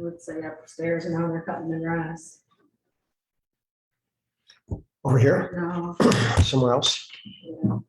would say upstairs, and now they're cutting the grass. Over here, No, somewhere else. yeah.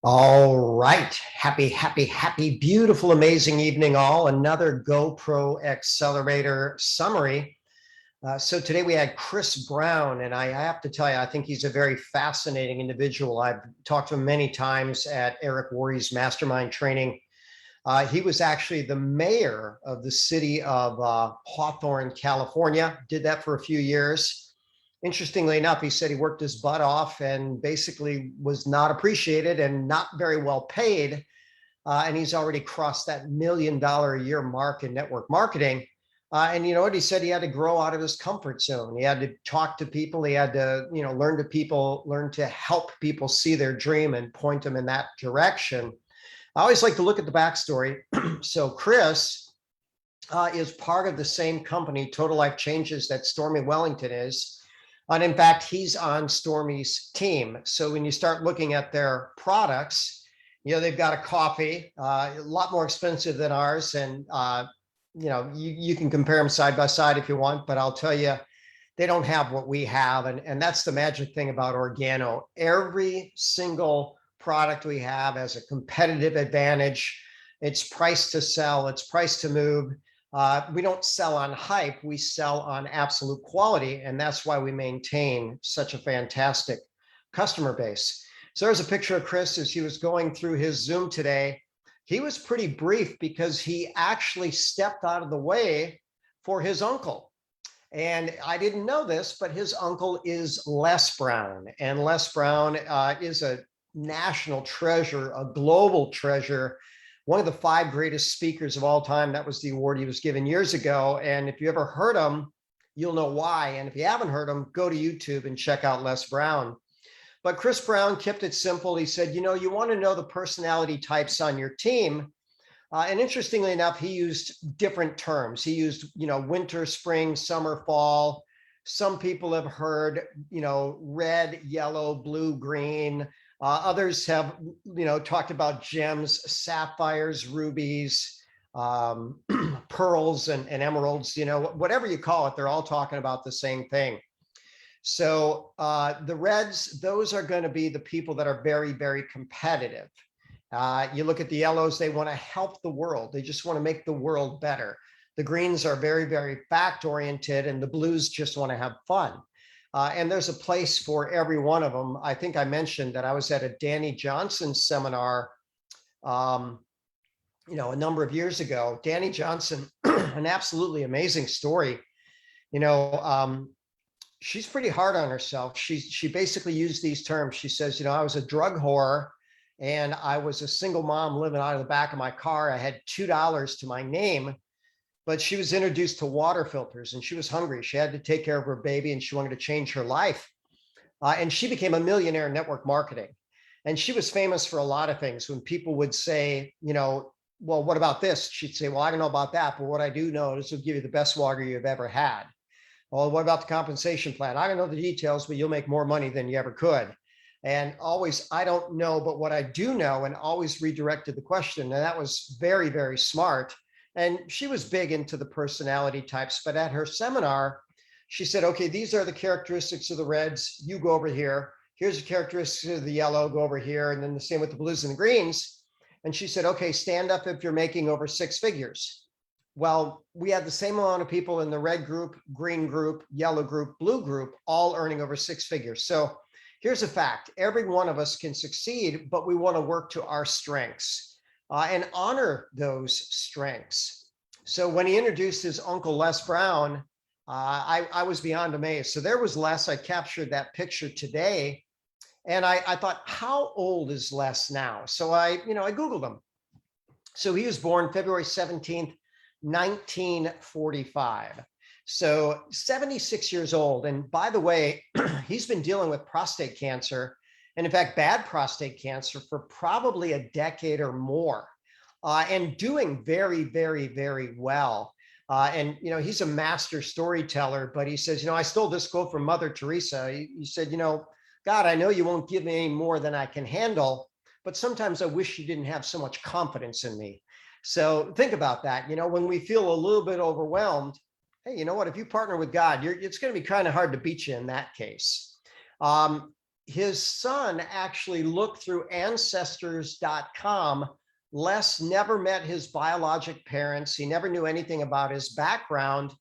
All right. Happy, beautiful, amazing evening, all. Another GoPro Accelerator summary. So today we had Chris Brown, and I have to tell you, I think he's a very fascinating individual. I've talked to him many times at Eric Worre's mastermind training. He was actually the mayor of the city of Hawthorne, California, did that for a few years. Interestingly enough, he said he worked his butt off and basically was not appreciated and not very well paid. And he's already crossed that $1 million a year mark in network marketing. And you know what? He said he had to grow out of his comfort zone. He had to talk to people. He had to, learn to help people see their dream and point them in that direction. I always like to look at the backstory. So Chris is part of the same company, Total Life Changes, that Stormy Wellington is. And in fact, he's on Stormy's team. So when you start looking at their products, they've got a coffee, a lot more expensive than ours. And, you can compare them side by side if you want, but I'll tell you, they don't have what we have. And that's the magic thing about Organo. Every single product we have has a competitive advantage. It's priced to sell, it's priced to move. We don't sell on hype, we sell on absolute quality. And that's why we maintain such a fantastic customer base. So there's a picture of Chris as he was going through his Zoom today. he was pretty brief because he actually stepped out of the way for his uncle. And I didn't know this, but his uncle is Les Brown. And Les Brown is a national treasure, a global treasure, one of the 5 greatest speakers of all time. That was the award he was given years ago. And if you ever heard him, you'll know why. And if you haven't heard him, go to YouTube and check out Les Brown. But Chris Brown kept it simple. He said, you know, you want to know the personality types on your team. And interestingly enough, he used different terms. He used, you know, winter, spring, summer, fall. Some people have heard, you know, red, yellow, blue, green. Others have, you know, talked about gems, sapphires, rubies, pearls, and emeralds, you know, whatever you call it, they're all talking about the same thing. So the reds, those are going to be the people that are very, very competitive. You look at the yellows, they want to help the world. They just want to make the world better. The greens are very, very fact oriented, and the blues just want to have fun. And there's a place for every one of them. I think I mentioned that I was at a Danny Johnson seminar, you know, a number of years ago. Danny Johnson, an absolutely amazing story. You know, she's pretty hard on herself. She basically used these terms. She says, you know, I was a drug whore and I was a single mom living out of the back of my car. I had $2 to my name, but she was introduced to water filters and she was hungry. She had to take care of her baby and she wanted to change her life. And she became a millionaire in network marketing. And she was famous for a lot of things. When people would say, you know, well, what about this? She'd say, well, I don't know about that, but what I do know is it'll give you the best water you've ever had. Well, what about the compensation plan? I don't know the details, but you'll make more money than you ever could. And always, I don't know, but what I do know, and always redirected the question. And that was very, very smart. And she was big into the personality types, but at her seminar, she said, okay, these are the characteristics of the reds. You go over here. Here's the characteristics of the yellow, go over here. And then the same with the blues and the greens. And she said, okay, stand up if you're making over 6 figures. Well, we had the same amount of people in the red group, green group, yellow group, blue group, all earning over 6 figures. So here's a fact. Every one of us can succeed, but we want to work to our strengths and honor those strengths. So when he introduced his uncle, Les Brown, I was beyond amazed. So there was Les. I captured that picture today. And I thought, how old is Les now? So I Googled him. So he was born February 17th, 1945. So 76 years old. And by the way, he's been dealing with prostate cancer, and in fact, bad prostate cancer for probably a decade or more, and doing very, very, very well. And, you know, he's a master storyteller, but he says, you know, I stole this quote from Mother Teresa. He said, you know, God, I know you won't give me any more than I can handle, but sometimes I wish you didn't have so much confidence in me. So think about that. You know, when we feel a little bit overwhelmed, hey, you know what? If you partner with God, it's going to be kind of hard to beat you in that case. His son actually looked through ancestors.com. Les never met his biologic parents. He never knew anything about his background,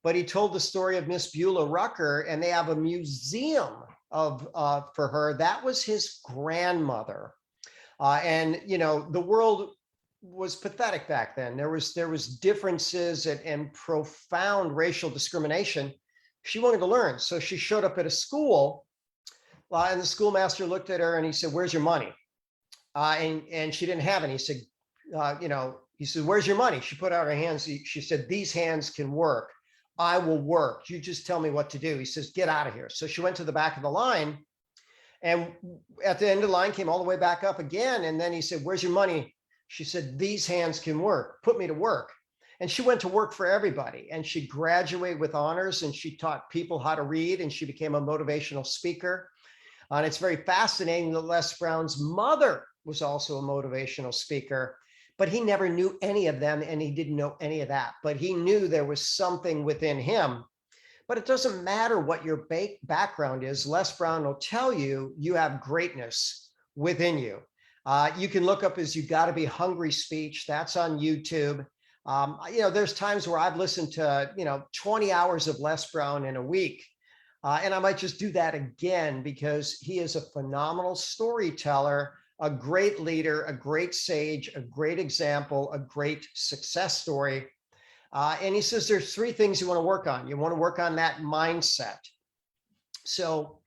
but he told the story of Miss Beulah Rucker, and they have a museum for her. That was his grandmother. And, you know, the world was pathetic back then. There was differences and profound racial discrimination. She wanted to learn. So she showed up at a school, and the schoolmaster looked at her and he said, where's your money? And she didn't have any. He said, he said, where's your money? She put out her hands. She said, these hands can work. I will work. You just tell me what to do. He says, get out of here. So she went to the back of the line, and at the end of the line came all the way back up again. And then he said, where's your money? She said, these hands can work. Put me to work. And she went to work for everybody. And she graduated with honors, and she taught people how to read, and she became a motivational speaker. And it's very fascinating that Les Brown's mother was also a motivational speaker, but he never knew any of them, and he didn't know any of that. But he knew there was something within him. But it doesn't matter what your background is. Les Brown will tell you you have greatness within you. You can look up his "You Got to Be Hungry" speech. That's on YouTube. There's times where I've listened to 20 hours of Les Brown in a week, and I might just do that again because he is a phenomenal storyteller a great leader, a great sage, a great example, a great success story. And he says there's three things you want to work on. You want to work on that mindset. So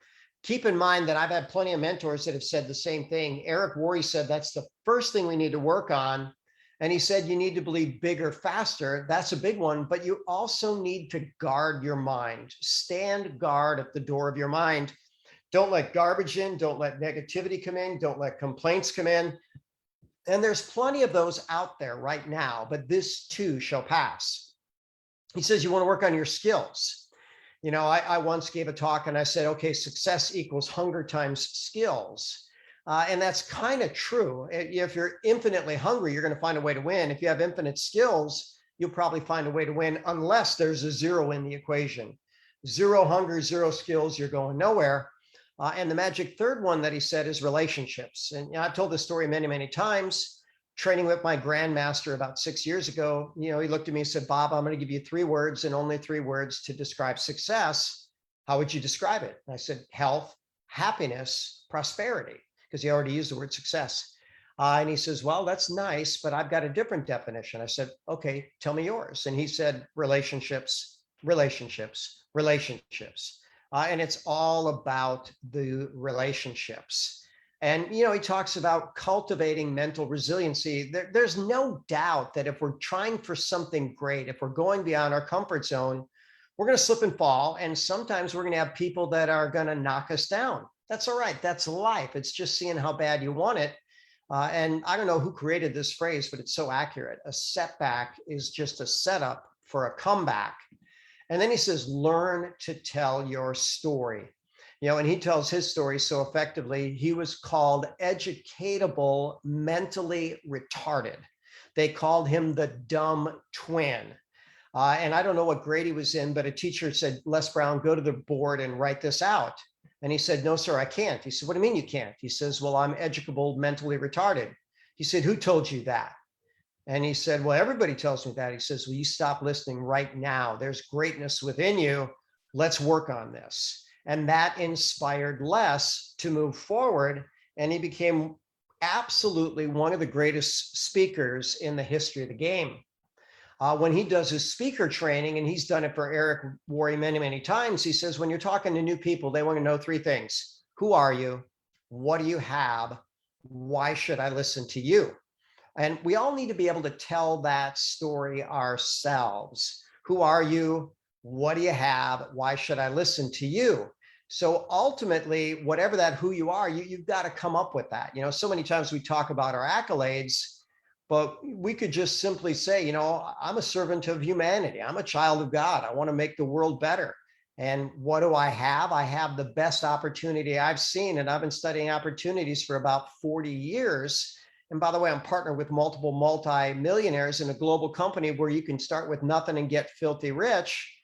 keep in mind that I've had plenty of mentors that have said the same thing. Eric Worre said that's the first thing we need to work on. And he said you need to believe bigger, faster. That's a big one, but you also need to guard your mind. Stand guard at the door of your mind. Don't let garbage in. Don't let negativity come in. Don't let complaints come in. And there's plenty of those out there right now, but this too shall pass. He says you want to work on your skills. You know, I once gave a talk and I said, okay, success equals hunger times skills. And that's kind of true. If you're infinitely hungry, you're going to find a way to win. If you have infinite skills, you'll probably find a way to win unless there's a zero in the equation. Zero hunger, zero skills, you're going nowhere. And the magic third one that he said is relationships. And you know, I've told this story many, many times. Training with my grandmaster about 6 years ago, you know, he looked at me and said, Bob, I'm going to give you 3 words and only 3 words to describe success. How would you describe it? And I said, health, happiness, prosperity, because he already used the word success. And he says, well, that's nice, but I've got a different definition. I said, okay, tell me yours. And he said, relationships, relationships, relationships. And it's all about the relationships. And, you know, he talks about cultivating mental resiliency. There's no doubt that if we're trying for something great, if we're going beyond our comfort zone, we're going to slip and fall. And sometimes we're going to have people that are going to knock us down. That's all right. That's life. It's just seeing how bad you want it. And I don't know who created this phrase, but it's so accurate. A setback is just a setup for a comeback. And then he says, learn to tell your story. You know, and he tells his story so effectively. He was called educatable, mentally retarded. They called him the dumb twin. And I don't know what grade he was in, but a teacher said, Les Brown, go to the board and write this out. And he said, no, sir, I can't. He said, what do you mean you can't? He says, well, I'm educable, mentally retarded. He said, who told you that? And he said, well, everybody tells me that. He says, well, you stop listening right now. There's greatness within you. Let's work on this. And that inspired Les to move forward. And he became absolutely one of the greatest speakers in the history of the game. When he does his speaker training, and he's done it for Eric Worre many, many times, he says, when you're talking to new people, they want to know 3 things. Who are you? What do you have? Why should I listen to you? And we all need to be able to tell that story ourselves. Who are you? What do you have? Why should I listen to you? So ultimately, whatever that who you are, you've got to come up with that. You know, so many times we talk about our accolades, but we could just simply say, you know, I'm a servant of humanity. I'm a child of God. I want to make the world better. And what do I have? I have the best opportunity I've seen. And I've been studying opportunities for about 40 years. And by the way, I'm partnered with multiple multi-millionaires in a global company where you can start with nothing and get filthy rich.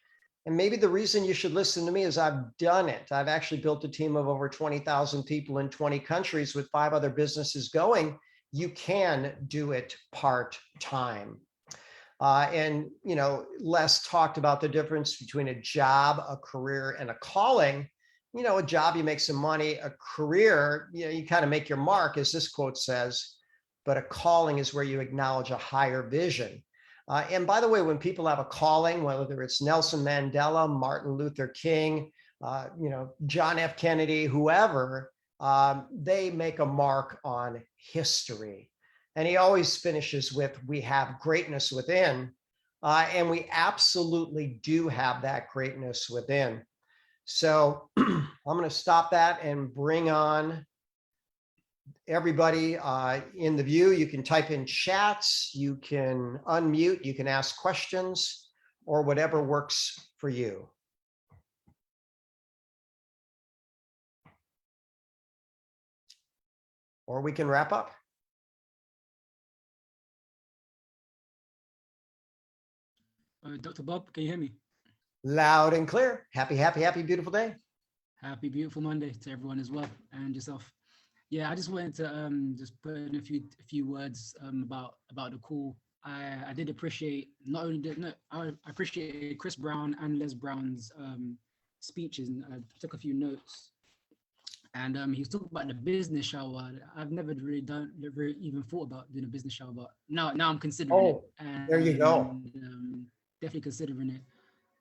And maybe the reason you should listen to me is I've done it. I've actually built a team of over 20,000 people in 20 countries with 5 other businesses going. You can do it part-time. And, you know, Les talked about the difference between a job, a career, and a calling. You know, a job, you make some money. A career, you know, you kind of make your mark, as this quote says. But a calling is where you acknowledge a higher vision. And by the way, when people have a calling, whether it's Nelson Mandela, Martin Luther King, you know, John F. Kennedy, whoever, they make a mark on history. And he always finishes with, we have greatness within. And we absolutely do have that greatness within. So I'm going to stop that and bring on everybody in the view. You can type in chats, you can unmute, you can ask questions, or whatever works for you. Or we can wrap up. Dr. Bob, can you hear me? Loud and clear. Happy, happy, happy, beautiful day. Happy, beautiful Monday to everyone as well, and yourself. Yeah, I just wanted to just put in a few words about the call. I did appreciate I appreciated Chris Brown and Les Brown's speeches, and I took a few notes. And he was talking about the business shower. I've never even thought about doing a business shower, but now I'm considering it. Oh, And there you go. definitely considering it.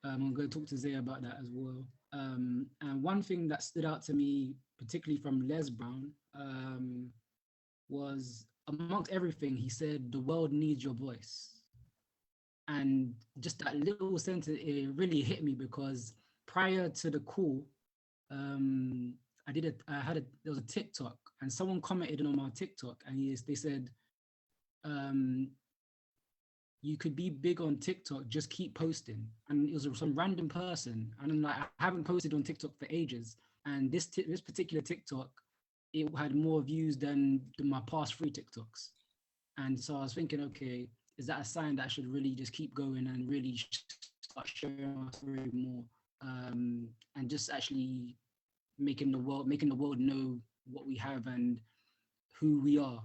I'm going to talk to Zay about that as well. And one thing that stood out to me, particularly from Les Brown, was amongst everything, he said, the world needs your voice. And just that little sentence, it really hit me because prior to the call, there was a TikTok and someone commented on my TikTok and they said, you could be big on TikTok, just keep posting. And it was some random person. And I'm like, I haven't posted on TikTok for ages. And this particular TikTok, it had more views than my past 3 TikToks. And so I was thinking, okay, is that a sign that I should really just keep going and really start sharing my story more, and just actually making the world know what we have and who we are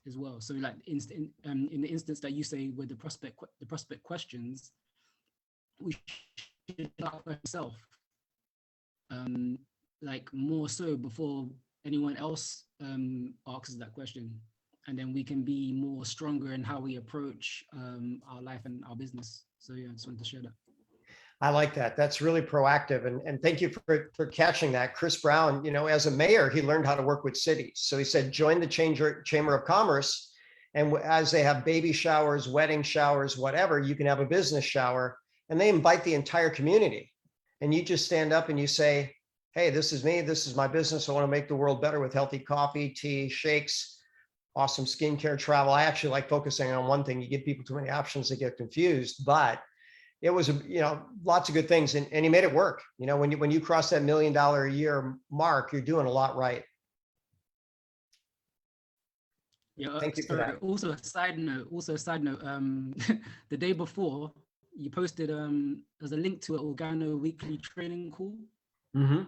as well. So like in the instance that you say with the prospect questions, we should ask ourselves, like more so before anyone else asks that question. And then we can be more stronger in how we approach our life and our business. So yeah, I just wanted to share that. I like that. That's really proactive. And thank you for catching that. Chris Brown, as a mayor, he learned how to work with cities. So he said, join the Chamber of Commerce. And as they have baby showers, wedding showers, whatever, you can have a business shower and they invite the entire community. And you just stand up and you say, hey, this is me. This is my business. I want to make the world better with healthy coffee, tea, shakes, awesome skincare, travel. I actually like focusing on one thing. You give people too many options, they get confused, but it was, lots of good things. And he made it work. When you cross that $1 million a year mark, you're doing a lot right. Yeah, Thank you for that. Also a side note, the day before you posted, there's a link to an Organo weekly training call. Mm-hmm.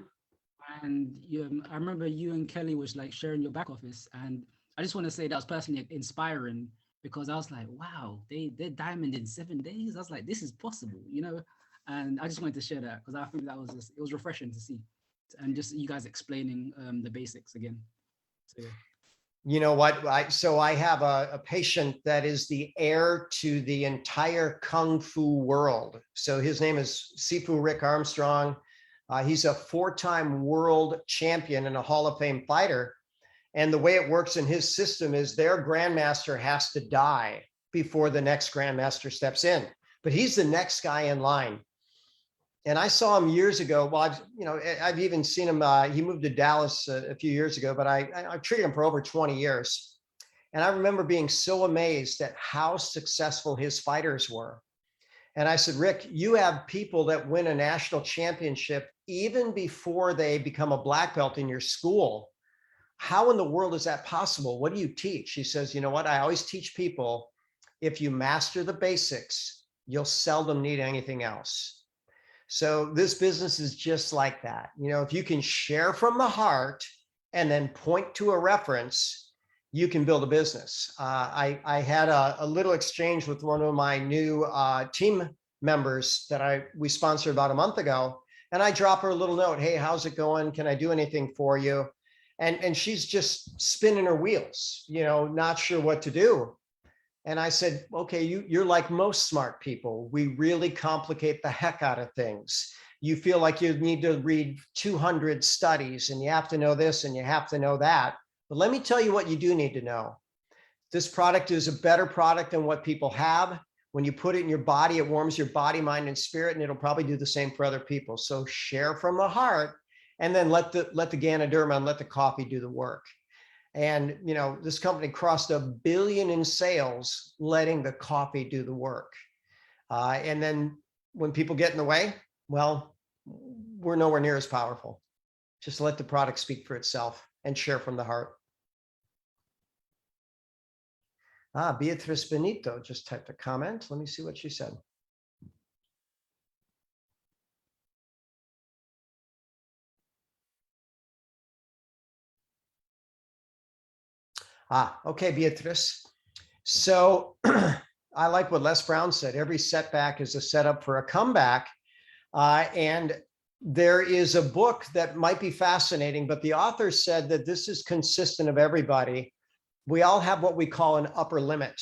And I remember you and Kelly was like sharing your back office. And I just want to say that was personally inspiring because I was like, wow, they're diamond in 7 days. I was like, this is possible, And I just wanted to share that because I think it was refreshing to see, and just you guys explaining the basics again. So, yeah. You know what? I have a patient that is the heir to the entire Kung Fu world. So his name is Sifu Rick Armstrong. He's a 4-time world champion and a Hall of Fame fighter. And the way it works in his system is their grandmaster has to die before the next grandmaster steps in, but he's the next guy in line. And I saw him years ago. Well, I've even seen him. He moved to Dallas a few years ago, but I've treated him for over 20 years. And I remember being so amazed at how successful his fighters were. And I said, Rick, you have people that win a national championship even before they become a black belt in your school. How in the world is that possible? What do you teach? He says, you know what? I always teach people, if you master the basics, you'll seldom need anything else. So this business is just like that. If you can share from the heart and then point to a reference, you can build a business. I had a little exchange with one of my new team members that we sponsored about a month ago. And I drop her a little note. Hey, how's it going? Can I do anything for you? And she's just spinning her wheels, not sure what to do. And I said, okay, you're like most smart people. We really complicate the heck out of things. You feel like you need to read 200 studies and you have to know this and you have to know that. But let me tell you what you do need to know. This product is a better product than what people have. When you put it in your body, it warms your body, mind, and spirit, and it'll probably do the same for other people. So share from the heart. And then let the Ganoderma and let the coffee do the work. And, this company crossed $1 billion in sales, letting the coffee do the work. And then when people get in the way, well, we're nowhere near as powerful. Just let the product speak for itself and share from the heart. Beatriz Benito just typed a comment. Let me see what she said. Okay, Beatriz. So I like what Les Brown said. Every setback is a setup for a comeback. And there is a book that might be fascinating, but the author said that this is consistent of everybody. We all have what we call an upper limit.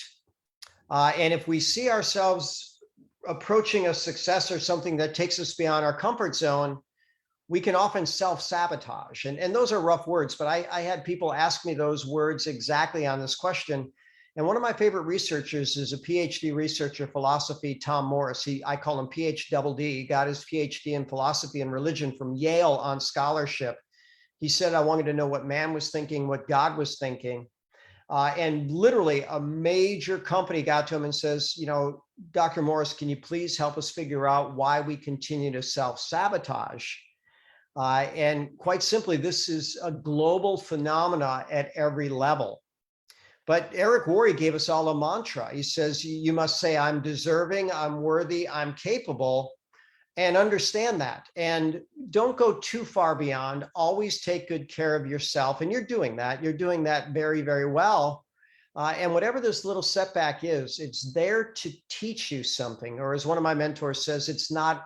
And if we see ourselves approaching a success or something that takes us beyond our comfort zone, we can often self-sabotage. And those are rough words, but I had people ask me those words exactly on this question. And one of my favorite researchers is a PhD researcher, philosophy, Tom Morris. I call him PhD. He got his PhD in philosophy and religion from Yale on scholarship. He said, I wanted to know what man was thinking, what God was thinking. And literally a major company got to him and says, you know, Dr. Morris, can you please help us figure out why we continue to self-sabotage? And quite simply, this is a global phenomena at every level. But Eric Worre gave us all a mantra. He says, you must say, I'm deserving, I'm worthy, I'm capable, and understand that. And don't go too far beyond. Always take good care of yourself. And you're doing that. You're doing that very, very well. And whatever this little setback is, it's there to teach you something. Or as one of my mentors says, it's not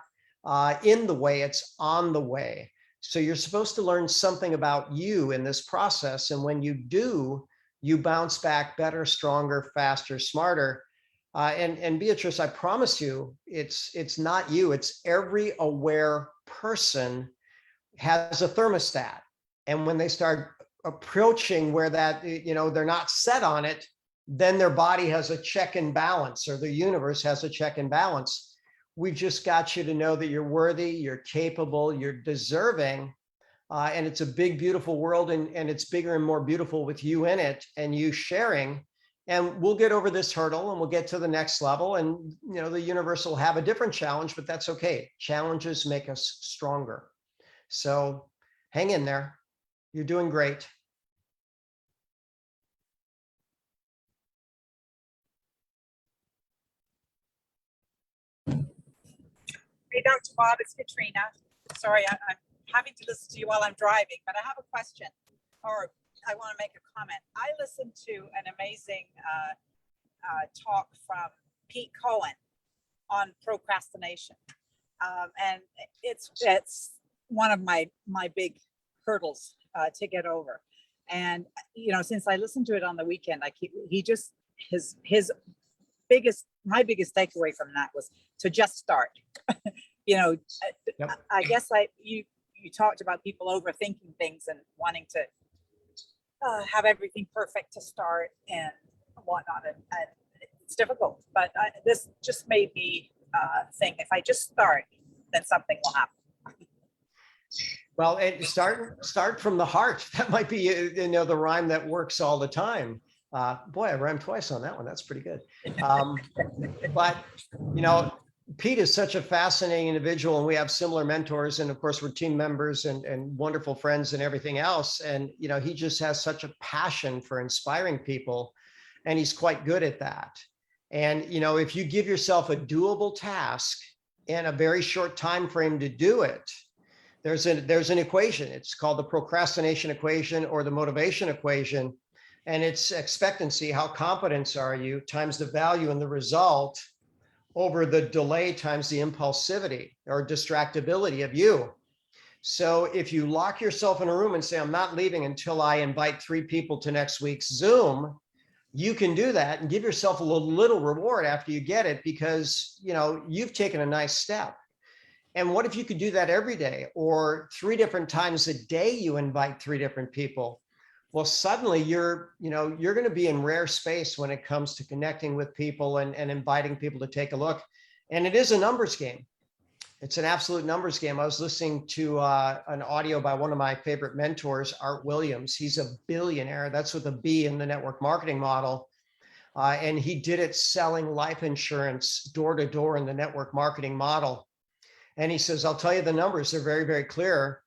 in the way, it's on the way. So you're supposed to learn something about you in this process. And when you do, you bounce back better, stronger, faster, smarter. And Beatrice, I promise you, it's not you. It's every aware person has a thermostat. And when they start approaching where that, you know, they're not set on it, then their body has a check and balance, or the universe has a check and balance. We just got you to know that you're worthy, you're capable, you're deserving. And it's a big, beautiful world, and it's bigger and more beautiful with you in it and you sharing. And we'll get over this hurdle and we'll get to the next level. And, you know, the universe will have a different challenge, but that's okay. Challenges make us stronger. So hang in there. You're doing great. Hey, Dr. Bob, it's Katrina. Sorry, I'm having to listen to you while I'm driving, but I have a question, or I want to make a comment. I listened to an amazing talk from Pete Cohen on procrastination, and it's one of my big hurdles to get over. And you know, since I listened to it on the weekend, my biggest takeaway from that was to just start. You know, yep. I guess you talked about people overthinking things and wanting to have everything perfect to start and whatnot, and it's difficult. But this just made me think, if I just start, then something will happen. Well, and start from the heart. That might be, you know, the rhyme that works all the time. Boy, I rhymed twice on that one. That's pretty good. But, you know, Pete is such a fascinating individual, and we have similar mentors. And of course, we're team members and wonderful friends and everything else. And, you know, he just has such a passion for inspiring people, and he's quite good at that. And, you know, if you give yourself a doable task and a very short time frame to do it, there's an equation. It's called the procrastination equation or the motivation equation. And it's expectancy, how confident are you, times the value and the result over the delay times the impulsivity or distractibility of you. So if you lock yourself in a room and say, I'm not leaving until I invite 3 people to next week's Zoom, you can do that and give yourself a little reward after you get it, because, you know, you've taken a nice step. And what if you could do that every day, or 3 different times a day you invite 3 different people? Well, suddenly you're going to be in rare space when it comes to connecting with people and inviting people to take a look. And it is a numbers game. It's an absolute numbers game. I was listening to an audio by one of my favorite mentors, Art Williams. He's a billionaire. That's with a B in the network marketing model. And he did it selling life insurance door to door in the network marketing model. And he says, I'll tell you the numbers. They're very, very clear.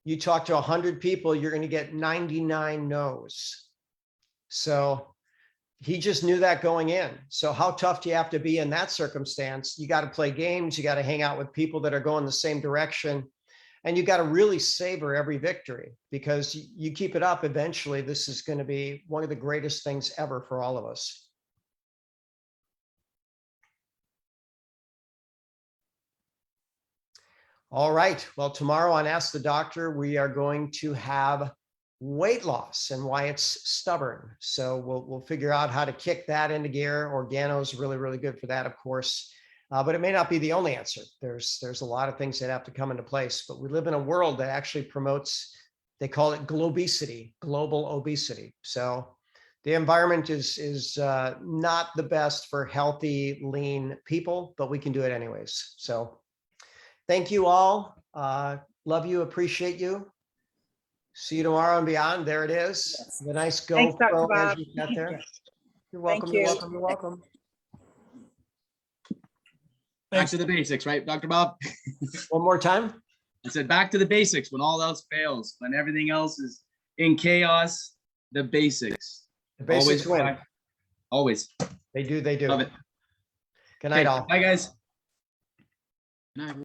You talk to 100 people, you're going to get 99 no's. So he just knew that going in. So how tough do you have to be in that circumstance? You got to play games. You got to hang out with people that are going the same direction. And you got to really savor every victory, because you keep it up, eventually this is going to be one of the greatest things ever for all of us. All right. Well, tomorrow on Ask the Doctor, we are going to have weight loss and why it's stubborn. So we'll figure out how to kick that into gear. Organo is really, really good for that, of course. But it may not be the only answer. There's a lot of things that have to come into place. But we live in a world that actually promotes, they call it globesity, global obesity. So the environment is not the best for healthy, lean people, but we can do it anyways. So thank you all. Love you, appreciate you. See you tomorrow and beyond. There it is. Yes. The nice Thanks, Dr. GoPro Bob. as you got there. You're Thank welcome. you. You're welcome. You're welcome. Back to the basics, right, Dr. Bob? One more time. I said back to the basics when all else fails, when everything else is in chaos, the basics. The basics win. Always. Always. They do. They do. Love it. Good night, Okay, all. bye, guys. Good night, everyone.